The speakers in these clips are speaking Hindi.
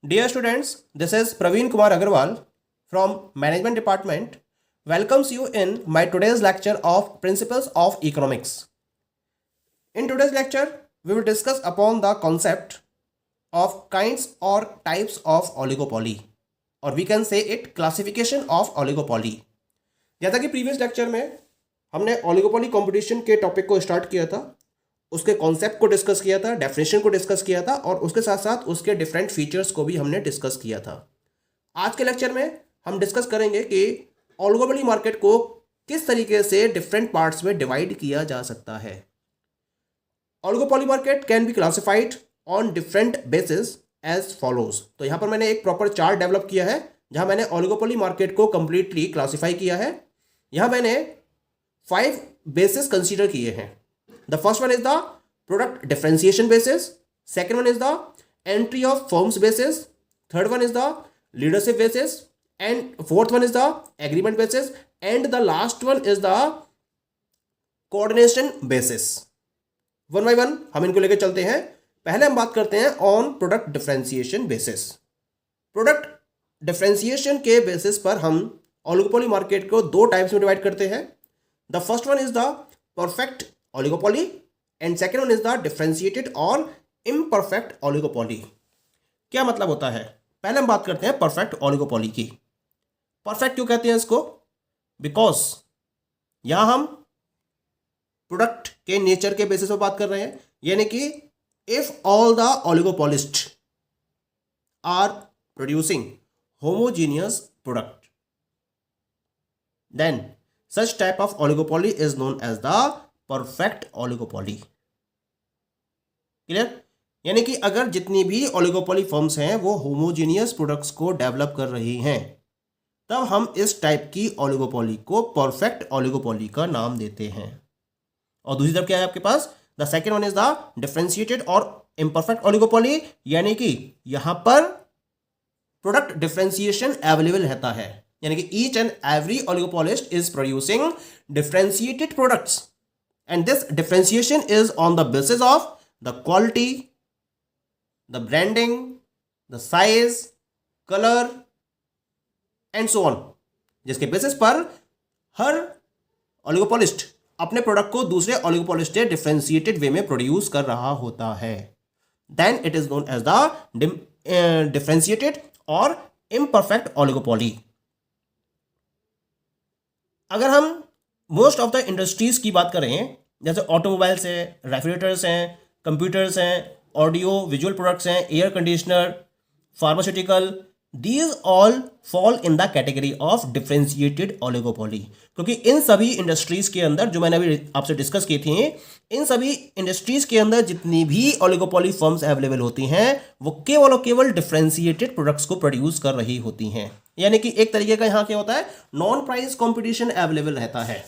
Dear students, this is Praveen Kumar Agarwal from Management Department. Welcomes you in my today's lecture of Principles of Economics. In today's lecture, we will discuss upon the concept of kinds or types of oligopoly, or we can say it classification of oligopoly. जैसा कि प्रीवियस लेक्चर में हमने ओलिगोपोली कंपटीशन के टॉपिक को स्टार्ट किया था, उसके कॉन्सेप्ट को डिस्कस किया था, डेफिनेशन को डिस्कस किया था और उसके साथ साथ उसके डिफरेंट फीचर्स को भी हमने डिस्कस किया था। आज के लेक्चर में हम डिस्कस करेंगे कि ओलिगोपोली मार्केट को किस तरीके से डिफरेंट पार्ट्स में डिवाइड किया जा सकता है। Oligopoly market can be classified on different basis as follows. तो यहाँ पर मैंने एक प्रॉपर चार्ट डेवलप किया है जहाँ मैंने ओलिगोपोली मार्केट को कंप्लीटली क्लासीफाई किया है। यहाँ मैंने 5 बेसिस कंसीडर किए हैं। The first one is the product differentiation basis. Second one is the entry of firms basis. Third one is the leadership basis. And fourth one is the agreement basis. And the last one is the coordination basis. One by one हम इनको लेकर चलते हैं। पहले हम बात करते हैं on product differentiation basis. Product differentiation के बेसिस पर हम ओलिगोपोली मार्केट को 2 टाइप्स में डिवाइड करते हैं। The first one is the perfect oligopoly and second one is the differentiated or imperfect oligopoly। क्या मतलब होता है? पहले हम बात करते हैं परफेक्ट oligopoly की। परफेक्ट क्यों कहते हैं इसको? बिकॉज यहां हम प्रोडक्ट के नेचर के बेसिस पर बात कर रहे हैं, यानी कि if all the oligopolists are producing homogeneous product then such type of oligopoly is known as the perfect oligopoly. Clear? यानी कि अगर जितनी भी ओलिगोपोली फर्म्स हैं वो होमोजीनियस प्रोडक्ट्स को डेवलप कर रही हैं, तब हम इस टाइप की ओलिगोपोली को परफेक्ट ओलिगोपोली का नाम देते हैं। और दूसरी तरफ क्या है आपके पास? The second one is the differentiated और इम्परफेक्ट ओलिगोपोली, यानी कि यहां पर प्रोडक्ट डिफरेंशिएशन अवेलेबल रहता है, यानी कि each and every oligopolist is producing differentiated products and this differentiation is on the basis of the quality, the branding, the size, color and so on, जिसके बेसिस पर हर ओलिगोपोलिस्ट अपने प्रोडक्ट को दूसरे ओलिगोपोलिस्ट से डिफरेंशिएटेड वे में प्रोड्यूस कर रहा होता है। Then it is known as the differentiated और इम्परफेक्ट ओलिगोपोली। अगर हम मोस्ट ऑफ द इंडस्ट्रीज की बात करें, जैसे ऑटोमोबाइल्स हैं, रेफ्रिजरेटर्स हैं, कंप्यूटर्स हैं, ऑडियो विजुअल प्रोडक्ट्स हैं, air conditioner, pharmaceutical, these all fall in the category of differentiated oligopoly. क्योंकि इन सभी इंडस्ट्रीज के अंदर जो मैंने अभी आपसे डिस्कस की थी, इन सभी इंडस्ट्रीज के अंदर जितनी भी ओलिगोपोली फर्म्स अवेलेबल होती हैं वो केवल और केवल डिफरेंशिएटेड प्रोडक्ट्स को प्रोड्यूस कर रही होती हैं। यानी कि एक तरीके का यहाँ क्या होता है, नॉन प्राइस कॉम्पिटिशन अवेलेबल रहता है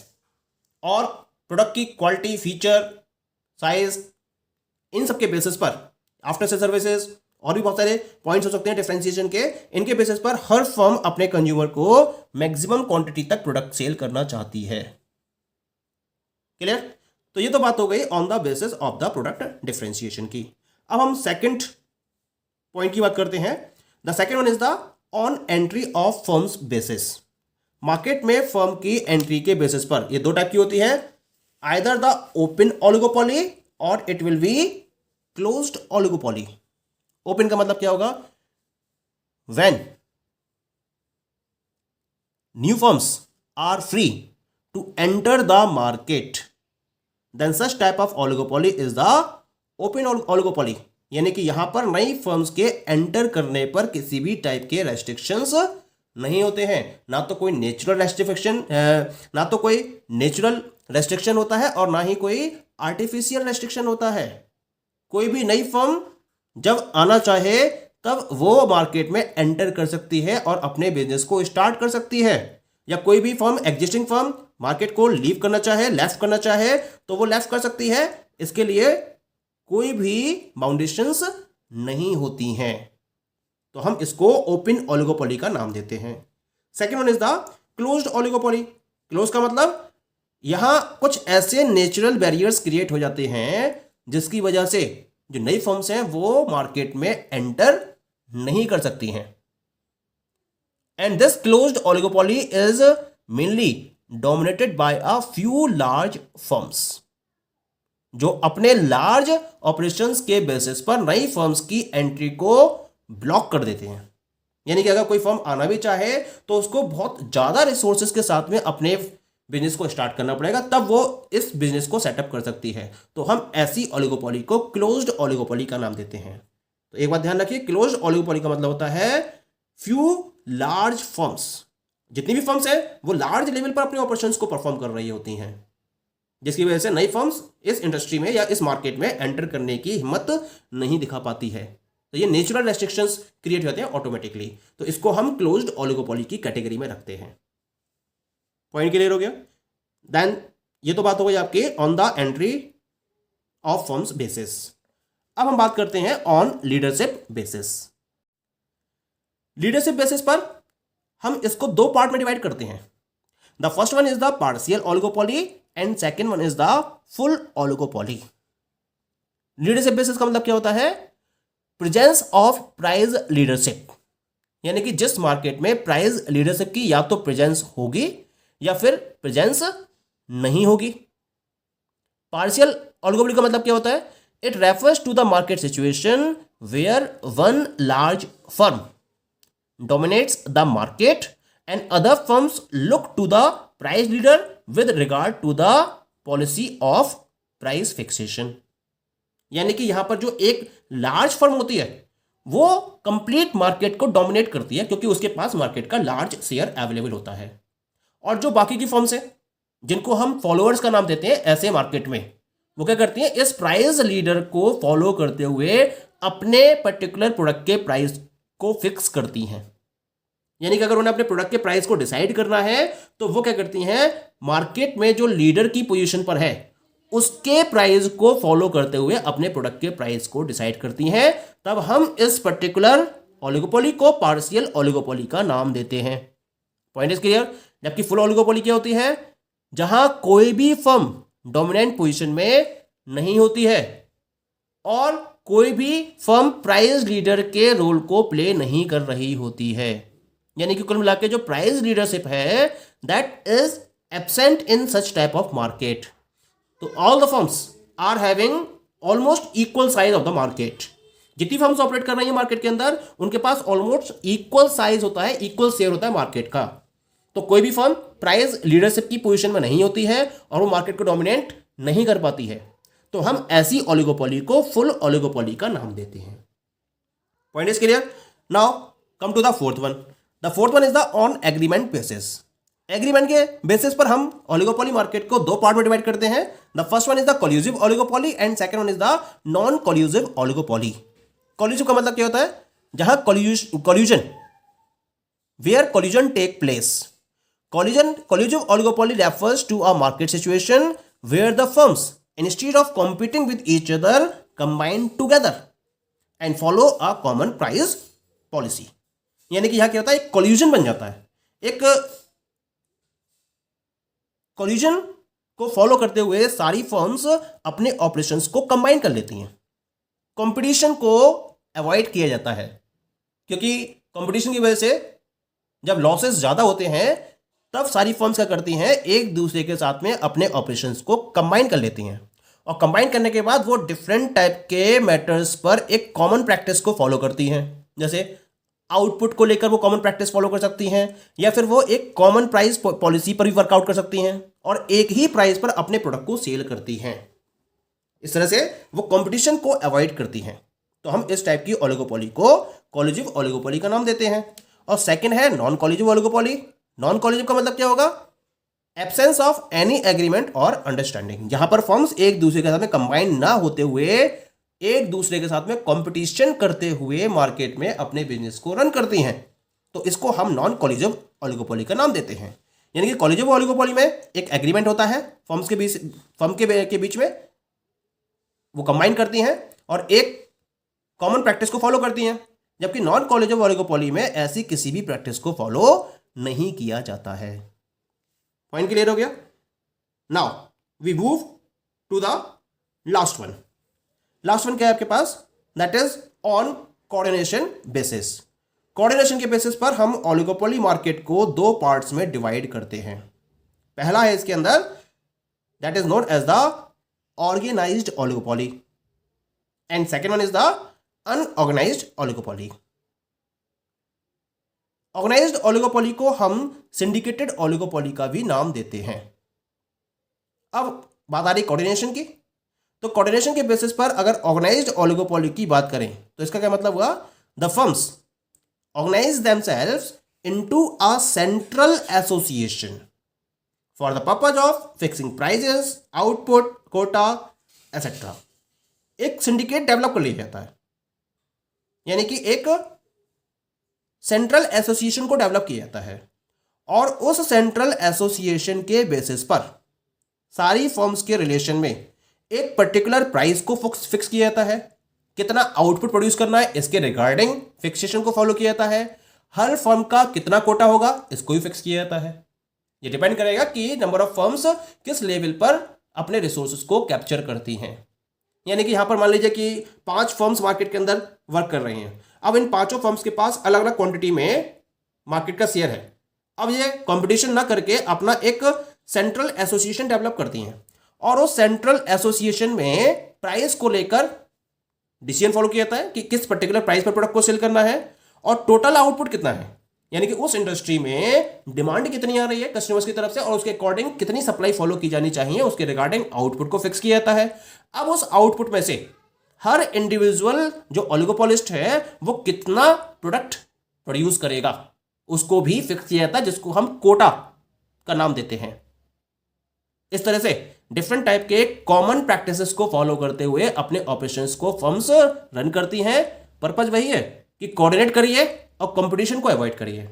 और प्रोडक्ट की क्वालिटी, फीचर, साइज, इन सब के बेसिस पर आफ्टर सेल सर्विसेज और भी बहुत सारे पॉइंट्स हो सकते हैं डिफरेंशिएशन के, इनके बेसिस पर हर फर्म अपने कंज्यूमर को मैक्सिमम क्वांटिटी तक प्रोडक्ट सेल करना चाहती है। क्लियर? तो ये तो बात हो गई on the basis of the product differentiation की। अब हम सेकंड पॉइंट की बात करते हैं। The second one is the on entry of firms basis. Market में फर्म की एंट्री के बेसिस पर ये 2 टाइप की होती है, आइदर द ओपन ओलिगोपोली और it will be closed oligopoly. Open का मतलब क्या होगा? When new firms are free to enter the market then such type of oligopoly is the open oligopoly. यानी कि यहां पर नई फर्म्स के एंटर करने पर किसी भी टाइप के रेस्ट्रिक्शंस नहीं होते हैं, ना तो कोई नेचुरल रेस्ट्रिक्शन होता है और ना ही कोई आर्टिफिशियल रेस्ट्रिक्शन होता है। कोई भी नई फर्म जब आना चाहे तब वो मार्केट में एंटर कर सकती है और अपने बिजनेस को स्टार्ट कर सकती है, या कोई भी फर्म, एग्जिस्टिंग फर्म मार्केट को लीव करना चाहे, लेफ्ट करना चाहे तो वो लेफ्ट कर सकती है। इसके लिए कोई भी बाउंडेशंस नहीं होती हैं, तो हम इसको ओपन ओलिगोपोली का नाम देते हैं। Second one is the closed oligopoly. Close का मतलब यहां कुछ ऐसे नेचुरल बैरियर्स क्रिएट हो जाते हैं जिसकी वजह से जो नई फर्म्स हैं वो मार्केट में एंटर नहीं कर सकती हैं। And this closed oligopoly is mainly dominated by a few large firms, जो अपने लार्ज ऑपरेशंस के बेसिस पर नई फर्म्स की एंट्री को ब्लॉक कर देते हैं। यानी कि अगर कोई फर्म आना भी चाहे तो उसको बहुत ज़्यादा रिसोर्सेज के साथ में अपने बिजनेस को स्टार्ट करना पड़ेगा, तब वो इस बिजनेस को सेटअप कर सकती है। तो हम ऐसी ओलिगोपोली को क्लोज्ड ओलिगोपोली का नाम देते हैं। तो एक बात ध्यान रखिए, क्लोज्ड ओलिगोपोली का मतलब होता है फ्यू लार्ज फर्म्स, जितनी भी फर्म्स हैं वो लार्ज लेवल पर अपने ऑपरेशंस को परफॉर्म कर रही होती हैं, जिसकी वजह से नई फर्म्स इस इंडस्ट्री में या इस मार्केट में एंटर करने की हिम्मत नहीं दिखा पाती है। तो ये नेचुरल रेस्ट्रिक्शंस क्रिएट होते हैं ऑटोमेटिकली। तो इसको हम क्लोज्ड ओलिगोपोली की कैटेगरी में रखते हैं। पॉइंट क्लियर हो गया? देन ये तो बात हो गई आपकी on the entry of firms basis. अब हम बात करते हैं on leadership basis. Leadership basis पर हम इसको दो पार्ट में डिवाइड करते हैं। The first one is the partial oligopoly and second one is the full oligopoly. Leadership basis का मतलब क्या होता है? प्रेजेंस ऑफ प्राइस लीडरशिप, यानी कि जिस मार्केट में प्राइस लीडरशिप की या तो प्रेजेंस होगी या फिर प्रेजेंस नहीं होगी। पार्शियल ओलिगोपोली का मतलब क्या होता है? It refers to the market situation where one large firm dominates the market and other firms look to the price leader with regard to the policy of price fixation। यानी कि यहां पर जो एक लार्ज फर्म होती है वो कंप्लीट मार्केट को डोमिनेट करती है, क्योंकि उसके पास मार्केट का लार्ज शेयर अवेलेबल होता है। और जो बाकी की फर्म्स हैं जिनको हम फॉलोअर्स का नाम देते हैं ऐसे मार्केट में, वो क्या करती हैं? इस प्राइस लीडर को फॉलो करते हुए अपने पर्टिकुलर प्रोडक्ट के प्राइस को फिक्स करती हैं। यानी कि अगर उन्हें अपने प्रोडक्ट के प्राइस को डिसाइड करना है तो वो क्या करती हैं? मार्केट में जो लीडर की पोजीशन पर है उसके प्राइस को फॉलो करते हुए अपने प्रोडक्ट के प्राइस को डिसाइड करती हैं। तब हम इस पर्टिकुलर ओलिगोपोली को पार्शियल ओलिगोपोली का नाम देते हैं। Point is clear? जबकि फुल ओलिगोपोली क्या होती है? जहां कोई भी फर्म डोमिनेंट पोजीशन में नहीं होती है और कोई भी फर्म प्राइस लीडर के रोल को प्ले नहीं कर रही होती है। यानी कि कुल मिला के जो प्राइस लीडरशिप है that is absent in such type of market. तो all the firms are having almost equal size of the market. जितनी फर्म्स ऑपरेट कर रही है मार्केट के अंदर उनके पास ऑलमोस्ट इक्वल साइज होता है, इक्वल शेयर होता है मार्केट का। तो कोई भी फर्म प्राइस लीडरशिप की पोजीशन में नहीं होती है और वो मार्केट को डोमिनेट नहीं कर पाती है, तो हम ऐसी ओलिगोपोली को फुल ओलिगोपोली का नाम देते हैं। Point is clear? Now come to the fourth one. The fourth one is the on agreement basis. Agreement के बेसिस पर हम ओलिगोपोली मार्केट को दो पार्ट में डिवाइड करते हैं। The first one is the collusive oligopoly and second one is the non collusive oligopoly. Collusive का मतलब क्या होता है? जहां collusion, where collusion take place. Collusive oligopoly refers to a market situation where the firms instead of competing with each other combine together and follow a common price policy। यानी कि यहां क्या होता है? एक कोल्यूजन बन जाता है। एक कोल्यूजन को फॉलो करते हुए सारी फर्म्स अपने ऑपरेशंस को कंबाइन कर लेती हैं। कंपटीशन को अवॉइड किया जाता है, क्योंकि कंपटीशन की वजह से जब लॉसेस ज्यादा होते हैं तब सारी फर्म्स क्या करती हैं? एक दूसरे के साथ में अपने ऑपरेशंस को कंबाइन कर लेती हैं और कंबाइन करने के बाद वो डिफरेंट टाइप के मैटर्स पर एक कॉमन प्रैक्टिस को फॉलो करती हैं। जैसे आउटपुट को लेकर वो कॉमन प्रैक्टिस फॉलो कर सकती हैं, या फिर वो एक कॉमन प्राइस पॉलिसी पर भी वर्कआउट कर सकती हैं और एक ही प्राइस पर अपने प्रोडक्ट को सेल करती हैं। इस तरह से वो कंपटीशन को अवॉइड करती हैं। तो हम इस टाइप की ओलिगोपोली को कोल्यूसिव ओलिगोपोली का नाम देते हैं। और सेकेंड है non collusive oligopoly. Non collusive का मतलब क्या होगा? एब्सेंस ऑफ एनी एग्रीमेंट और अंडरस्टैंडिंग, जहां पर फर्म्स एक दूसरे के साथ में कंबाइन ना होते हुए एक दूसरे के साथ में कंपटीशन करते हुए मार्केट में अपने बिजनेस को रन करती हैं। तो इसको हम नॉन कोल्यूसिव ओलिगोपोली का नाम देते हैं। यानी कि कोल्यूसिव ओलिगोपोली में एक एग्रीमेंट होता है फर्म्स के बीच, फर्म के बीच में वो कंबाइन करती हैं और एक कॉमन प्रैक्टिस को फॉलो करती हैं। जबकि नॉन कोल्यूसिव ओलिगोपोली में ऐसी किसी भी प्रैक्टिस को फॉलो नहीं किया जाता है। पॉइंट क्लियर हो गया? Now we move to the last one. Last one क्या है आपके पास? That is on coordination basis. Coordination के बेसिस पर हम ओलिगोपोली मार्केट को दो पार्ट्स में डिवाइड करते हैं। पहला है इसके अंदर that is known as the organised oligopoly and second one is the unorganised oligopoly. Organised oligopoly को हम सिंडिकेटेड ओलिगोपोली का भी नाम देते हैं। अब बात आ रही कोऑर्डिनेशन की, तो कोऑर्डिनेशन के बेसिस पर अगर ऑर्गेनाइज्ड ओलिगोपोली की बात करें तो इसका क्या मतलब हुआ, the firms organize themselves into a central association for the purpose of fixing prices, output, quota, etc. एक सिंडिकेट डेवलप कर लिया जाता है, यानी कि एक सेंट्रल एसोसिएशन को डेवलप किया जाता है और उस सेंट्रल एसोसिएशन के बेसिस पर सारी फर्म्स के रिलेशन में एक पर्टिकुलर प्राइस को फिक्स किया जाता है। कितना आउटपुट प्रोड्यूस करना है इसके रिगार्डिंग फिक्सेशन को फॉलो किया जाता है। हर फर्म का कितना कोटा होगा इसको भी फिक्स किया जाता है। ये डिपेंड करेगा कि नंबर ऑफ फर्म्स किस लेवल पर अपने रिसोर्सेज को कैप्चर करती हैं। यानी कि यहां पर मान लीजिए कि 5 फर्म्स मार्केट के अंदर वर्क कर रही हैं। अब इन 5 फर्म्स के पास अलग अलग क्वांटिटी में मार्केट का शेयर है। अब ये कंपटीशन ना करके अपना एक सेंट्रल एसोसिएशन डेवलप करती हैं और उस सेंट्रल एसोसिएशन में प्राइस को लेकर डिसीजन फॉलो किया जाता है कि किस पर्टिकुलर प्राइस पर प्रोडक्ट को सेल करना है और टोटल आउटपुट कितना है, यानी कि उस इंडस्ट्री में डिमांड कितनी आ रही है कस्टमर्स की तरफ से और उसके अकॉर्डिंग कितनी सप्लाई फॉलो की जानी चाहिए, उसके रिगार्डिंग आउटपुट को फिक्स किया जाता है। अब उस आउटपुट में से हर इंडिविजुअल जो ओलिगोपोलिस्ट है वो कितना प्रोडक्ट प्रोड्यूस करेगा उसको भी फिक्स किया जाता है, जिसको हम कोटा का नाम देते हैं। इस तरह से डिफरेंट टाइप के कॉमन प्रैक्टिसेस को फॉलो करते हुए अपने ऑपरेशंस को फर्म्स रन करती हैं। पर्पस वही है कि कोऑर्डिनेट करिए और कंपटीशन को अवॉइड करिए।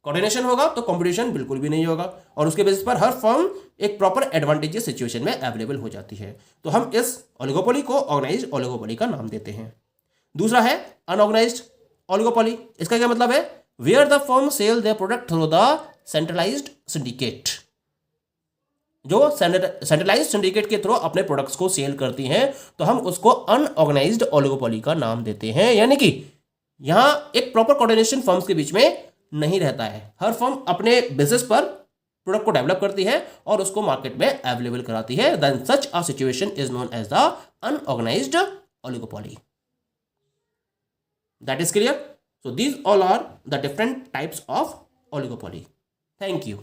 कोऑर्डिनेशन होगा तो कंपटीशन बिल्कुल भी नहीं होगा और उसके बेसिस पर हर फर्म एक प्रॉपर एडवांटेजियस सिचुएशन में अवेलेबल हो जाती है। तो हम इस ओलिगोपोली को ऑर्गेनाइज्ड ओलिगोपोली का नाम देते हैं। दूसरा है अनऑर्गेनाइज्ड ओलिगोपोली। इसका क्या मतलब है, where the firm sell their product through the centralised syndicate. जो सेंट्रलाइज्ड सिंडिकेट के थ्रू अपने प्रोडक्ट्स को सेल करती हैं तो हम उसको अनऑर्गेनाइज्ड ओलिगोपोली का नाम देते हैं। यानी कि यहां एक प्रॉपर कोऑर्डिनेशन फर्म्स के बीच में नहीं रहता है। हर फर्म अपने बिजनेस पर प्रोडक्ट को डेवलप करती है और उसको मार्केट में अवेलेबल कराती है। Then such a situation is known as the unorganised oligopoly. That is clear. So these all are the different types of oligopoly. Thank you.